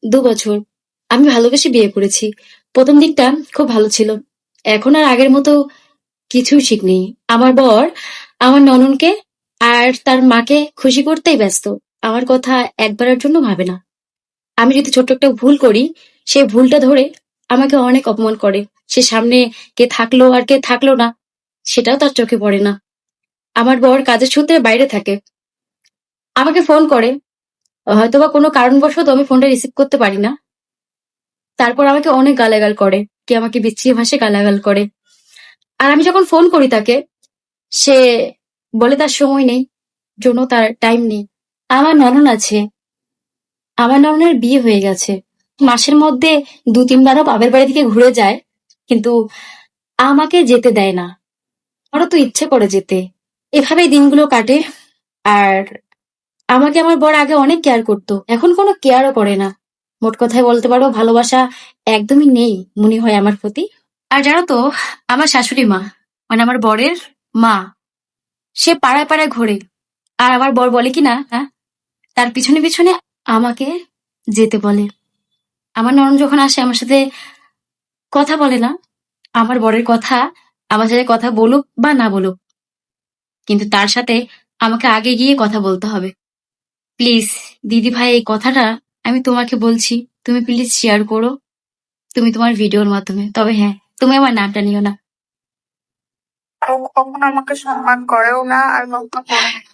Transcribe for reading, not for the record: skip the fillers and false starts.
2 বছর। আমি ভালোবেসে বিয়ে করেছি। প্রথম দিকটা খুব ভালো ছিল। এখন আর আগের মতো কিছুই ঠিক নেই। আমার বর আমার ননদকে আর তার মাকে খুশি করতেই ব্যস্ত। আমার কথা একবারের জন্য ভাবে না। আমি যদি ছোট্ট একটা ভুল করি, সেই ভুলটা ধরে আমাকে অনেক অপমান করে। সে সামনে কে থাকলো আর কে থাকলো না, সেটাও তার চোখে পড়ে না। আমার বর কাজের সূত্রে বাইরে থাকে। আমাকে ফোন করে, হয়তোবা কোনো কারণবশত আমি ফোনটা রিসিভ করতে পারি না। তারপর আমাকে অনেক গালাগাল করে। কে আমাকে বিচ্ছিরি ভাষায় গালাগাল করে। আর আমি যখন ফোন করি তাকে, সে বলে তার সময় নেই, জন্য তার টাইম নেই। আমার ননদ আছে। আমার ননদের বিয়ে হয়ে গেছে। মাসের মধ্যে 2-3 বারও বাপের বাড়ি থেকে ঘুরে যায়, কিন্তু আমাকে যেতে দেয় না। আমারও তো ইচ্ছে করে যেতে। এভাবেই দিনগুলো কাটে। আর আমাকে আমার বর আগে অনেক কেয়ার করতো, এখন কোনো কেয়ারও করে না। মোট কথায় বলতে পারো ভালোবাসা একদমই নেই মনে হয় আমার প্রতি। আর জানো তো, আমার শাশুড়ি মা, মানে আমার বরের মা, সে পাড়ায় পাড়ায় ঘোরে। আর আমার বর বলে কি না, হ্যাঁ, তার পিছনে পিছনে আমাকে যেতে বলে। আমার ননদ যখন আসে আমার সাথে কথা বলে না। আমার বরের কথা, আমার সাথে কথা বলুক বা না বলুক, কিন্তু তার সাথে আমাকে আগে গিয়ে কথা বলতে হবে। প্লিজ দিদি ভাই, এই কথাটা আমি তোমাকে বলছি, তুমি প্লিজ শেয়ার করো, তুমি তোমার ভিডিওর মাধ্যমে। তবে হ্যাঁ, তুমি আমার নামটা নিও না। ও কখনো আমাকে সম্মান করেও না আর কখনো করে না।